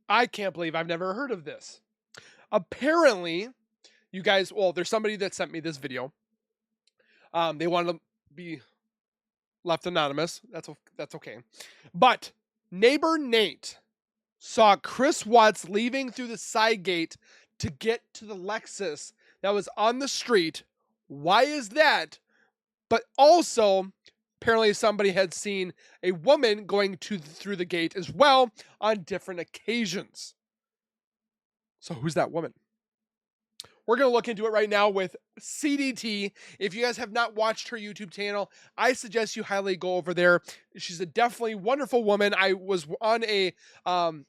I can't believe I've never heard of this. Apparently, you guys, well, there's somebody that sent me this video. They wanted to be left anonymous. That's okay. But neighbor Nate saw Chris Watts leaving through the side gate to get to the Lexus that was on the street. Why is that? But also, apparently somebody had seen a woman going through the gate as well on different occasions. So who's that woman? We're going to look into it right now with CDT. If you guys have not watched her YouTube channel, I suggest you highly go over there. She's a definitely wonderful woman. I was on a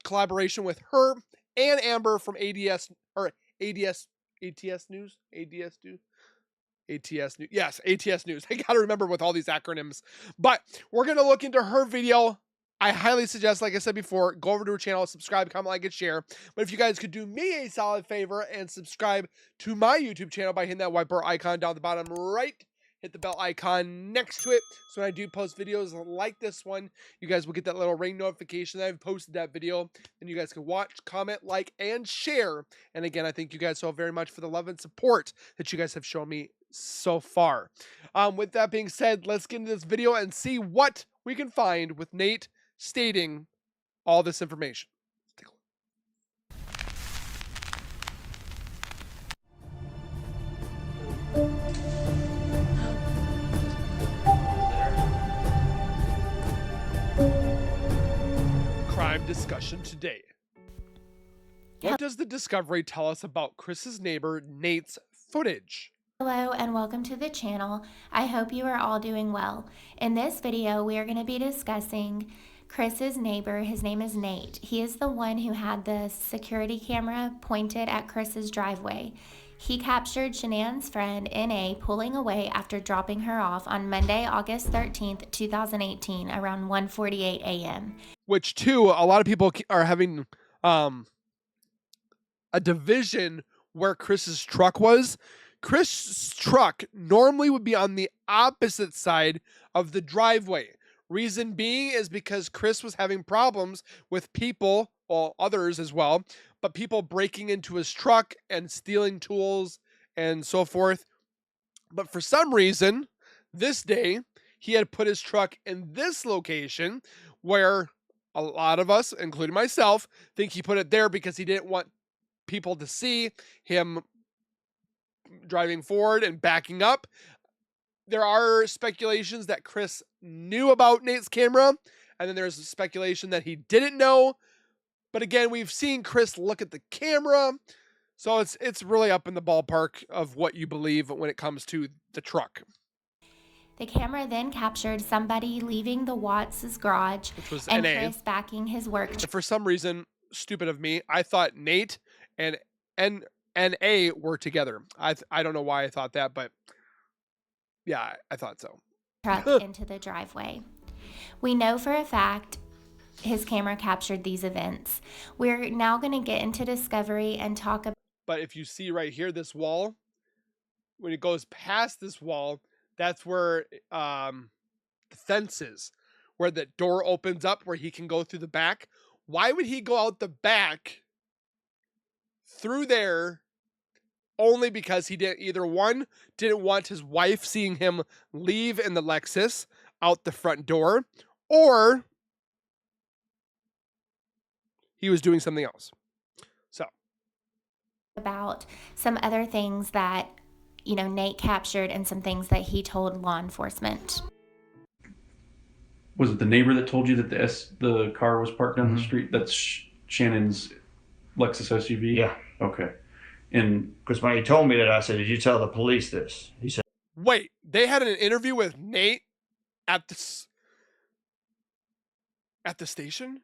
collaboration with her and Amber from ATS News. ATS News. Yes, ATS News. I got to remember with all these acronyms. But we're going to look into her video. I highly suggest, like I said before, go over to her channel, subscribe, comment, like, and share. But if you guys could do me a solid favor and subscribe to my YouTube channel by hitting that white bar icon down the bottom right, hit the bell icon next to it. So when I do post videos like this one, you guys will get that little ring notification that I've posted that video. And you guys can watch, comment, like, and share. And again, I thank you guys so very much for the love and support that you guys have shown me so far. With that being said, let's get into this video and see what we can find with Nate stating all this information. Let's take a look. Crime discussion today. What does the discovery tell us about Chris's neighbor Nate's footage? Hello and welcome to the channel. I hope you are all doing well. In this video, we are going to be discussing Chris's neighbor. His name is Nate. He is the one who had the security camera pointed at Chris's driveway. He captured Shanann's friend, N.A., pulling away after dropping her off on Monday, August 13th, 2018, around 1:48 a.m. Which, too, a lot of people are having a division where Chris's truck was. Chris's truck normally would be on the opposite side of the driveway. Reason being is because Chris was having problems with people, well, others as well, but people breaking into his truck and stealing tools and so forth. But for some reason, this day, he had put his truck in this location where a lot of us, including myself, think he put it there because he didn't want people to see him driving forward and backing up. There are speculations that Chris knew about Nate's camera, and then there's speculation that he didn't know. But again, we've seen Chris look at the camera, so it's really up in the ballpark of what you believe when it comes to the truck. The camera then captured somebody leaving the Watts' garage, which was and NA. Chris backing his work. And for some reason, stupid of me, I thought Nate and NA were together. I don't know why I thought that, but yeah, I thought so. Truck into the driveway. We know for a fact his camera captured these events. We're now going to get into discovery and talk about. But if you see right here, this wall, when it goes past this wall, that's where the fence is, where the door opens up where he can go through the back. Why would he go out the back through there? Only because he didn't didn't want his wife seeing him leave in the Lexus out the front door, or he was doing something else. So about some other things that, Nate captured and some things that he told law enforcement. Was it the neighbor that told you that the car was parked down the street? That's Shannon's Lexus SUV? Yeah. Okay. And because when he told me that, I said, "Did you tell the police this?" He said, wait, they had an interview with Nate at the station?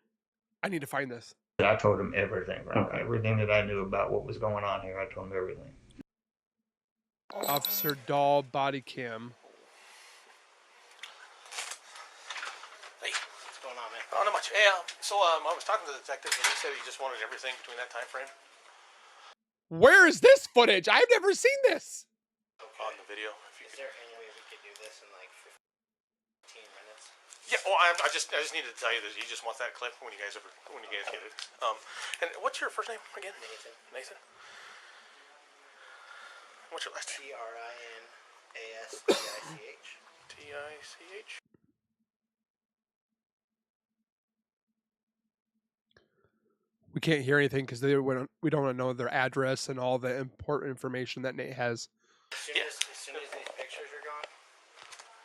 I need to find this. I told him everything, right? Okay. Everything that I knew about what was going on here, I told him everything. Officer Dahl body cam. Hey, what's going on, man? Oh, not much. Hey, so I was talking to the detective, and he said he just wanted everything between that time frame. Where is this footage? I've never seen this. Okay. On the video. Is there any way we could do this in like 15 minutes? Yeah, well, I just needed to tell you that he just wants that clip when you guys get it. And what's your first name again? Nathan. Nathan. What's your last name? Trinastich. Tich. We can't hear anything because we don't know their address and all the important information that Nate has. As soon as these pictures are gone,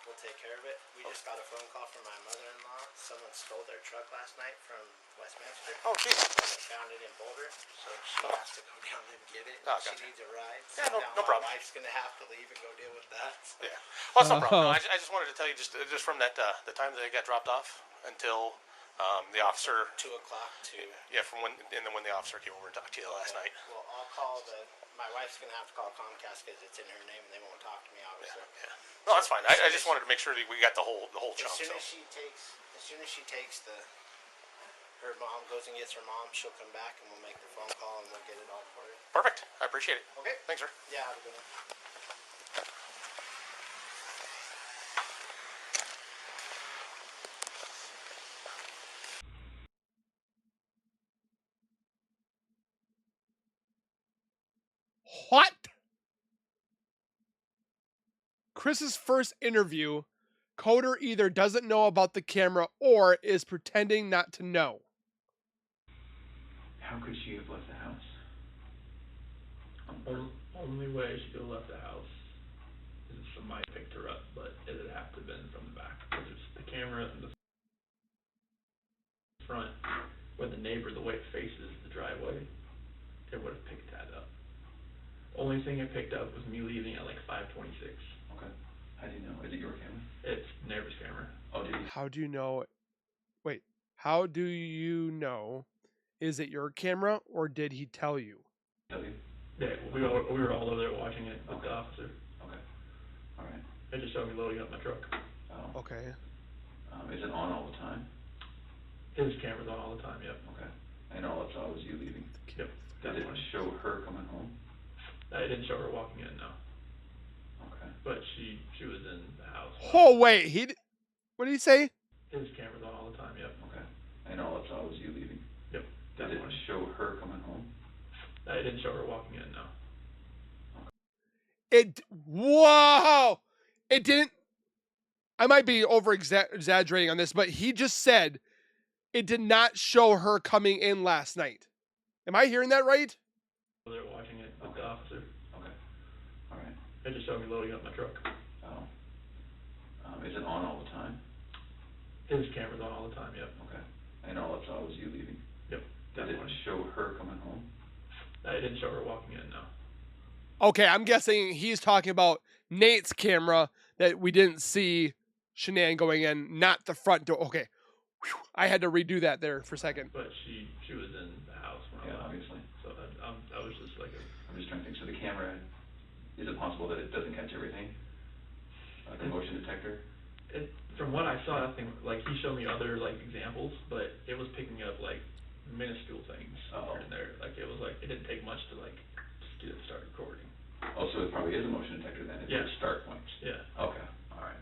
we'll take care of it. We just got a phone call from my mother-in-law. Someone stole their truck last night from Westminster. Oh, geez. And they found it in Boulder, so she has to go down and get it. Oh, She gotcha. needs a ride. Yeah, So no now problem. My wife's gonna have to leave and go deal with that. So. Yeah. Well, that's no problem. No, I just wanted to tell you just from that the time that it got dropped off until the officer. 2 o'clock to. Yeah, from when and then when the officer came over and talked to you last night. Well, I'll call my wife's gonna have to call Comcast because it's in her name and they won't talk to me obviously. Yeah. No, that's fine. I just wanted to make sure that we got the whole chunk. As soon as she takes her mom goes and gets her mom, she'll come back and we'll make the phone call and we'll get it all for you. Perfect. I appreciate it. Okay. Thanks, sir. Yeah, have a good one. What? Chris's first interview, Coder either doesn't know about the camera or is pretending not to know. How could she have left the house? Only way she could have left the house is if somebody picked her up, but it would have to have been from the back. Because it's the camera in the front, where the neighbor, the way it faces the driveway, it would have picked that up. Only thing it picked up was me leaving at like 5:26. Okay. How do you know? Is it your camera? It's neighbor's camera. Oh, did you? How do you know? Wait, how do you know? Is it your camera or did he tell you? Tell you? Yeah, we were all over there watching it with the officer. Okay. All right. They just showed me loading up my truck. Oh. Okay. Is it on all the time? His camera's on all the time, yep. Okay. And all it saw was you leaving. Yep. Did it show her coming home? I didn't show her walking in, no. Okay. But she was in the house. Oh wait, what did he say? His camera's on all the time, yep. Okay. And all it saw was you leaving. Yep. Did it show her coming home? I didn't show her walking in, no. Whoa! It didn't. I might be over exaggerating on this, but he just said it did not show her coming in last night. Am I hearing that right? They're watching it with the officer. Okay. All right. They just showed me loading up my truck. Oh. Is it on all the time? His camera's on all the time, yep. Okay. And all it saw was you leaving. Yep. Did it show her coming home? I didn't show her walking in, no. Okay, I'm guessing he's talking about Nate's camera that we didn't see Shanann going in, not the front door. Okay. Whew. I had to redo that there for a second. But she was in the house when I left. Obviously. So I was just like I'm just trying to think. So the camera, is it possible that it doesn't catch everything? Like a motion detector? From what I saw, I think like he showed me other like examples, but it was picking up like minuscule things here and there. Like it didn't take much to like just get it start recording. Oh, so it probably is a motion detector then. It's Yeah. their start points. Yeah. Okay. All right.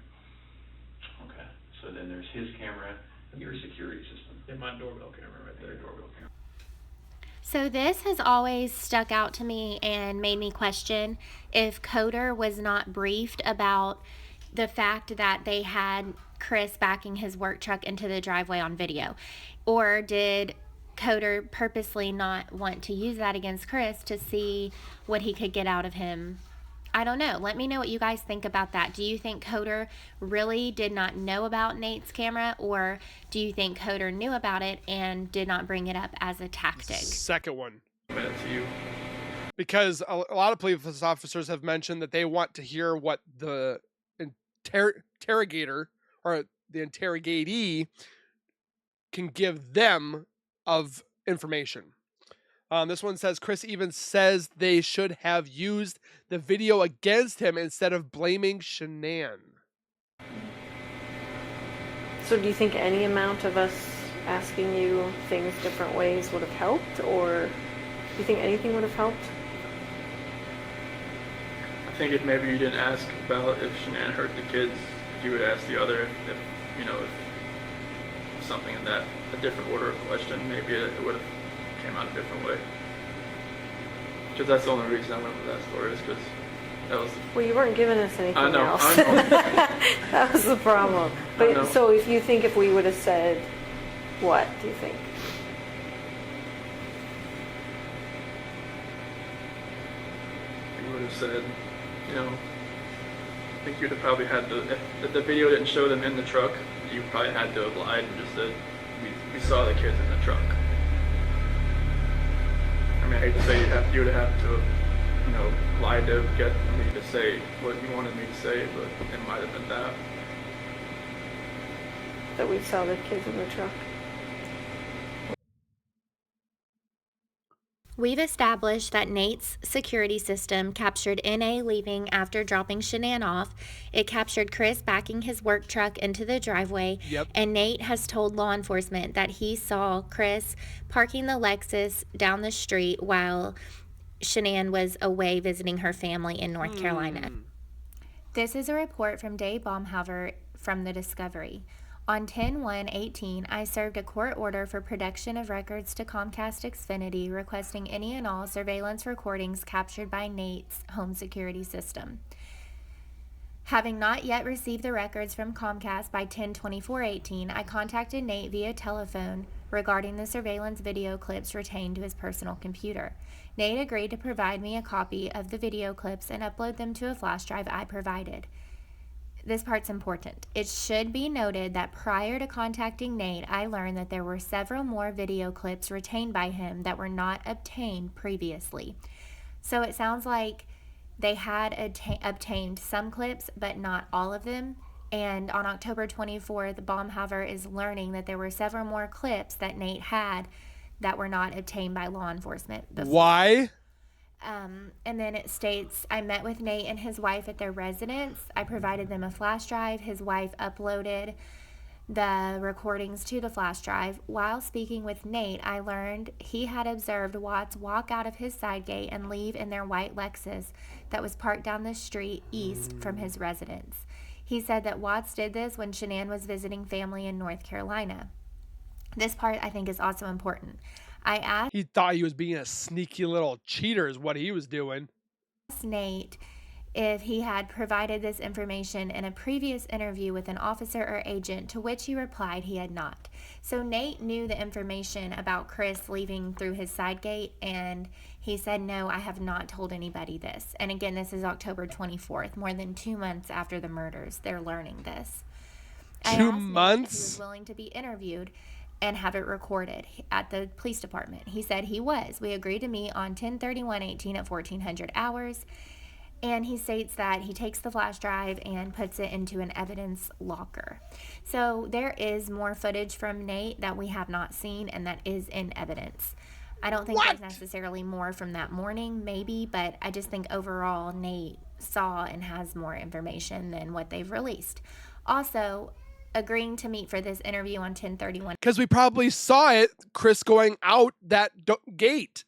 Okay. So then there's his camera, your security system. And my doorbell camera right there. Their doorbell camera. So this has always stuck out to me and made me question if Coder was not briefed about the fact that they had Chris backing his work truck into the driveway on video. Or did Coder purposely not want to use that against Chris to see what he could get out of him? I don't know. Let me know what you guys think about that. Do you think Coder really did not know about Nate's camera, or do you think Coder knew about it and did not bring it up as a tactic? Second one. That's you. Because a lot of police officers have mentioned that they want to hear what the interrogator or the interrogatee can give them of information. This one says Chris even says they should have used the video against him instead of blaming Shanann. So do you think any amount of us asking you things different ways would have helped, or do you think anything would have helped? I think if maybe you didn't ask about if Shanann hurt the kids, you would ask the other if something in that, a different order of question, maybe it would have came out a different way. Because that's the only reason I went with that story, is because that was... Well, you weren't giving us anything I know, else. I know. That was the problem. I know. But so if you think if we would have said, what do you think? You would have said, you know, I think you'd have probably had to, if the video didn't show them in the truck, you probably had to have lied and just said, we saw the kids in the truck. I mean, I hate to say you would have to, you know, lie to get me to say what you wanted me to say, but it might have been that. That we saw the kids in the truck? We've established that Nate's security system captured NA leaving after dropping Shanann off. It captured Chris backing his work truck into the driveway. Yep. And Nate has told law enforcement that he saw Chris parking the Lexus down the street while Shanann was away visiting her family in North Carolina. This is a report from Dave Baumhover from The Discovery. On 10/1/18, I served a court order for production of records to Comcast Xfinity requesting any and all surveillance recordings captured by Nate's home security system. Having not yet received the records from Comcast by 10/24/18, I contacted Nate via telephone regarding the surveillance video clips retained to his personal computer. Nate agreed to provide me a copy of the video clips and upload them to a flash drive I provided. This part's important. It should be noted that prior to contacting Nate, I learned that there were several more video clips retained by him that were not obtained previously. So it sounds like they had obtained some clips, but not all of them. And on October 24th, Baumhover is learning that there were several more clips that Nate had that were not obtained by law enforcement before. Why? And then it states, I met with Nate and his wife at their residence. I provided them a flash drive. His wife uploaded the recordings to the flash drive. While speaking with Nate, I learned he had observed Watts walk out of his side gate and leave in their white Lexus that was parked down the street east from his residence. He said that Watts did this when Shanann was visiting family in North Carolina. This part I think is also important. I asked He thought he was being a sneaky little cheater is what he was doing. Nate if he had provided this information in a previous interview with an officer or agent, to which he replied he had not. So Nate knew the information about Chris leaving through his side gate, and he said, no, I have not told anybody this. And again, this is October 24th, more than 2 months after the murders. They're learning this. I 2 asked Nate if he months? was willing to be interviewed and have it recorded at the police department. He said he was. We agreed to meet on 10/31/18 at 1400 hours. And he states that he takes the flash drive and puts it into an evidence locker. So there is more footage from Nate that we have not seen and that is in evidence. I don't think there's necessarily more from that morning, maybe, but I just think overall Nate saw and has more information than what they've released. Also, agreeing to meet for this interview on 10/31/18. Because we probably saw it, Chris going out that gate.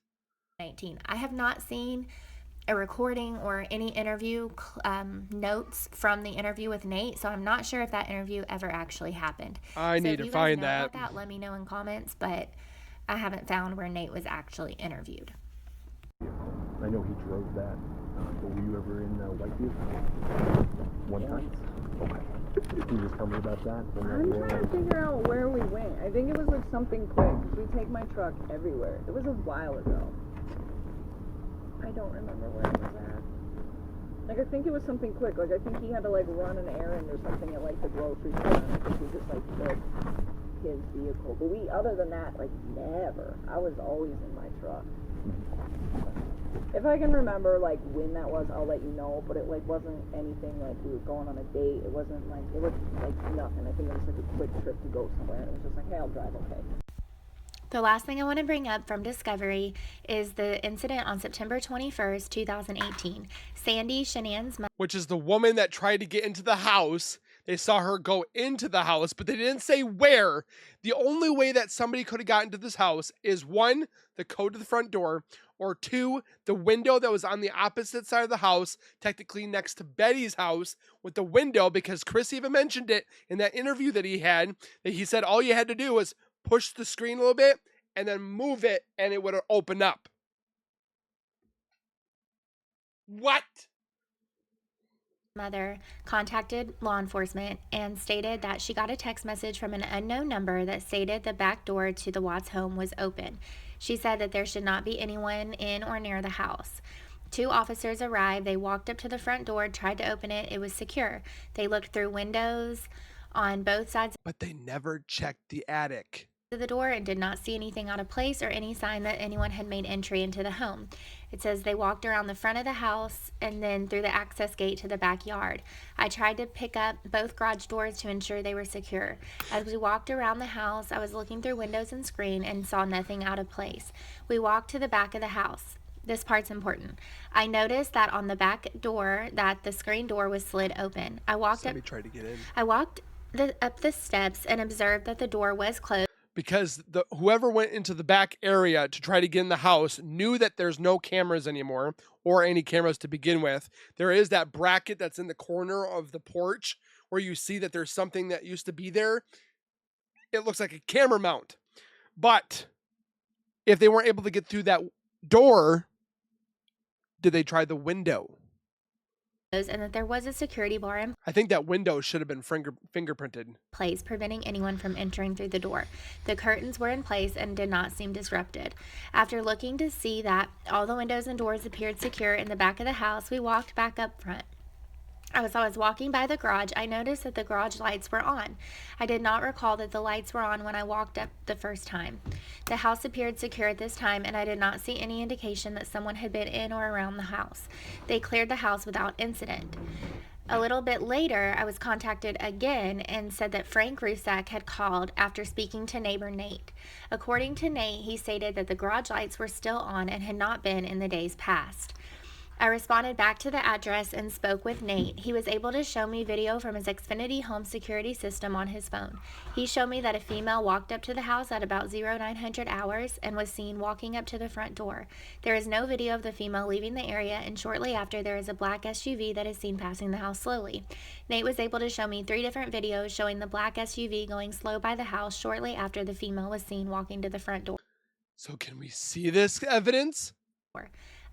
I have not seen a recording or any interview notes from the interview with Nate, so I'm not sure if that interview ever actually happened. I need to find that. Let me know in comments, but I haven't found where Nate was actually interviewed. I know he drove that. But were you ever in Whitefield? One time? Okay. Can you just tell me about that? I'm trying to figure out where we went. I think it was like something quick. We take my truck everywhere. It was a while ago. I don't remember where it was at. Like, I think it was something quick. Like, I think he had to like run an errand or something at like the grocery store. And I think we just like took his vehicle. But other than that, like never. I was always in my truck. If I can remember like when that was, I'll let you know. But it like wasn't anything like we were going on a date. It wasn't like, it was like nothing. I think it was like a quick trip to go somewhere. And it was just like, hey, I'll drive, okay. The last thing I want to bring up from Discovery is the incident on September 21st, 2018. Sandy, Shanann's mother, Which is the woman that tried to get into the house. They saw her go into the house, but they didn't say where. The only way that somebody could have gotten to this house is one, the code to the front door, or 2, the window that was on the opposite side of the house, technically next to Betty's house, with the window, because Chris even mentioned it in that interview that he had, that he said all you had to do was push the screen a little bit and then move it and it would open up. What? Mother contacted law enforcement and stated that she got a text message from an unknown number that stated the back door to the Watts home was open. She said that there should not be anyone in or near the house. 2 officers arrived. They walked up to the front door, tried to open it. It was secure. They looked through windows on both sides But they never checked the attic. of the door and did not see anything out of place or any sign that anyone had made entry into the home. It says they walked around the front of the house and then through the access gate to the backyard. I tried to pick up both garage doors to ensure they were secure. As we walked around the house, I was looking through windows and screen and saw nothing out of place. We walked to the back of the house. This part's important. I noticed that on the back door that the screen door was slid open. I walked Somebody tried to get in. up the steps and observed that the door was closed. Because whoever went into the back area to try to get in the house knew that there's no cameras anymore, or any cameras to begin with. There is that bracket that's in the corner of the porch where you see that there's something that used to be there. It looks like a camera mount. But if they weren't able to get through that door, did they try the window? And that there was a security bar in I think that window should have been fingerprinted. place, preventing anyone from entering through the door. The curtains were in place and did not seem disrupted. After looking to see that all the windows and doors appeared secure in the back of the house, we walked back up front. As I was walking by the garage, I noticed that the garage lights were on. I did not recall that the lights were on when I walked up the first time. The house appeared secure at this time, and I did not see any indication that someone had been in or around the house. They cleared the house without incident. A little bit later, I was contacted again and said that Frank Rusak had called after speaking to neighbor Nate. According to Nate, he stated that the garage lights were still on and had not been in the days past. I responded back to the address and spoke with Nate. He was able to show me video from his Xfinity home security system on his phone. He showed me that a female walked up to the house at about 0900 hours and was seen walking up to the front door. There is no video of the female leaving the area, and shortly after there is a black SUV that is seen passing the house slowly. Nate was able to show me 3 different videos showing the black SUV going slow by the house shortly after the female was seen walking to the front door. So can we see this evidence?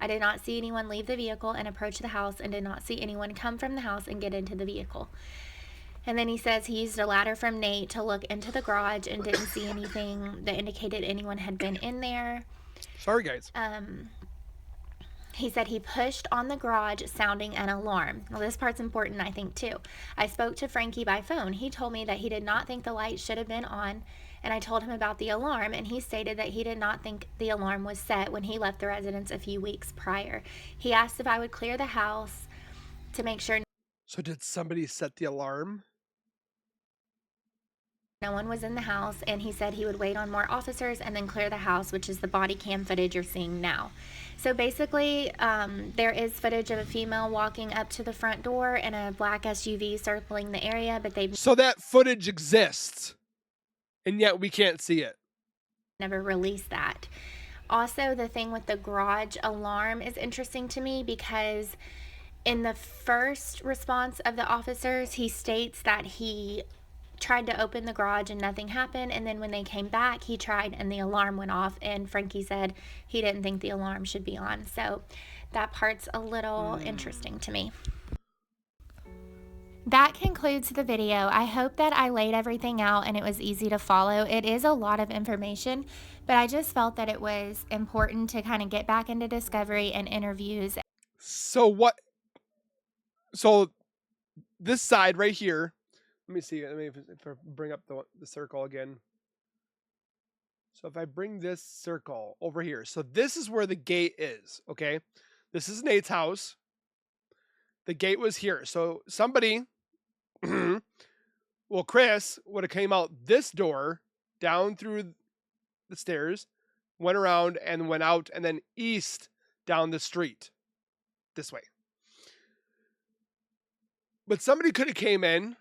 I did not see anyone leave the vehicle and approach the house, and did not see anyone come from the house and get into the vehicle. And then he says he used a ladder from Nate to look into the garage and didn't see anything that indicated anyone had been in there. Sorry, guys. He said he pushed on the garage sounding an alarm. Well, this part's important, I think, too. I spoke to Frankie by phone. He told me that he did not think the lights should have been on, and I told him about the alarm, and he stated that he did not think the alarm was set when he left the residence a few weeks prior. He asked if I would clear the house to make sure So did somebody set the alarm? no one was in the house, and he said he would wait on more officers and then clear the house, which is the body cam footage you're seeing now. So basically, there is footage of a female walking up to the front door and a black SUV circling the area, but they've So that footage exists, and yet we can't see it. never released that. Also, the thing with the garage alarm is interesting to me because in the first response of the officers, he states that he tried to open the garage and nothing happened, and then when they came back, he tried and the alarm went off, and Frankie said he didn't think the alarm should be on. So that part's a little interesting to me. That concludes the video. I hope that I laid everything out and it was easy to follow. It is a lot of information, but I just felt that it was important to kind of get back into discovery and interviews. So this side right here, let me see. Let me if I bring up the circle again. So if I bring this circle over here, so this is where the gate is, okay? This is Nate's house. The gate was here. So somebody, well, Chris would have came out this door, down through the stairs, went around and went out, and then east down the street, this way. But somebody could have came in,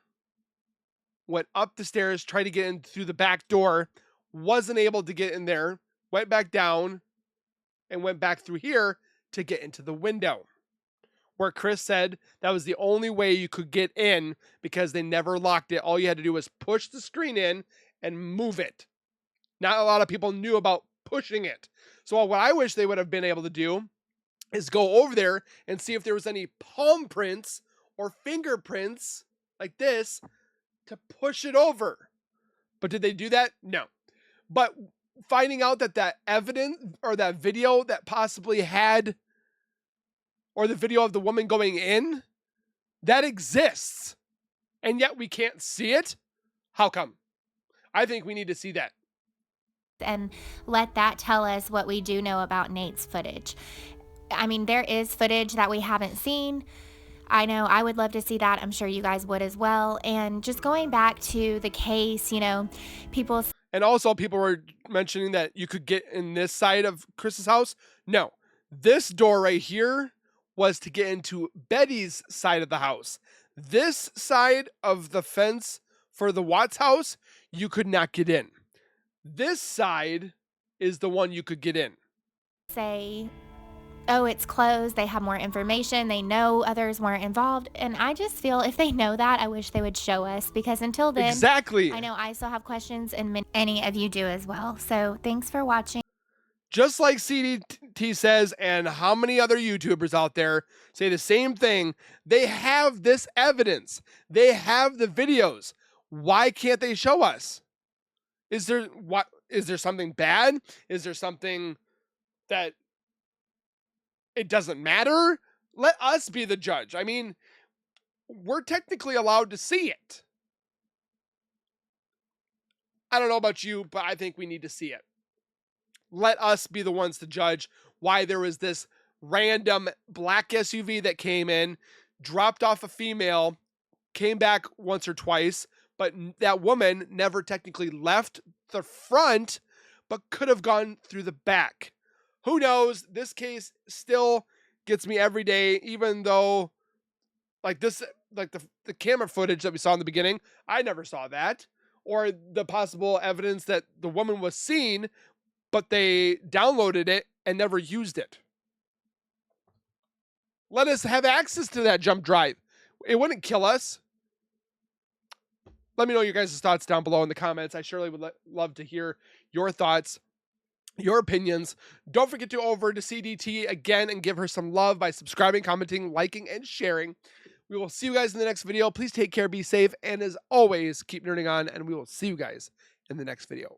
went up the stairs, tried to get in through the back door, wasn't able to get in there, went back down, and went back through here to get into the window, where Chris said that was the only way you could get in because they never locked it. All you had to do was push the screen in and move it. Not a lot of people knew about pushing it. So what I wish they would have been able to do is go over there and see if there was any palm prints or fingerprints like this to push it over. But did they do that? No. But finding out that that evidence or that video that possibly had, or the video of the woman going in, that exists, and yet we can't see it? How come? I think we need to see that. And let that tell us what we do know about Nate's footage. I mean, there is footage that we haven't seen. I know I would love to see that. I'm sure you guys would as well. And just going back to the case, you know, people. And also people were mentioning that you could get in this side of Chris's house. No, this door right here was to get into Betty's side of the house. This side of the fence for the Watts house, you could not get in. This side is the one you could get in. Say, oh, it's closed. They have more information. They know others weren't involved. And I just feel if they know that, I wish they would show us, because until then, exactly. I know I still have questions, and many of you do as well. So thanks for watching. Just like CDT says, and how many other YouTubers out there say the same thing, they have this evidence. They have the videos. Why can't they show us? Is there something bad? Is there something that it doesn't matter? Let us be the judge. I mean, we're technically allowed to see it. I don't know about you, but I think we need to see it. Let us be the ones to judge why there was this random black SUV that came in, dropped off a female, came back once or twice, but that woman never technically left the front, but could have gone through the back. Who knows? This case still gets me every day, even though like this, like the camera footage that we saw in the beginning, I never saw that. Or the possible evidence that the woman was seen, but they downloaded it and never used it. Let us have access to that jump drive. It wouldn't kill us. Let me know your guys' thoughts down below in the comments. I surely would love to hear your thoughts, your opinions. Don't forget to go over to CDT again and give her some love by subscribing, commenting, liking, and sharing. We will see you guys in the next video. Please take care, be safe, and as always, keep nerding on, and we will see you guys in the next video.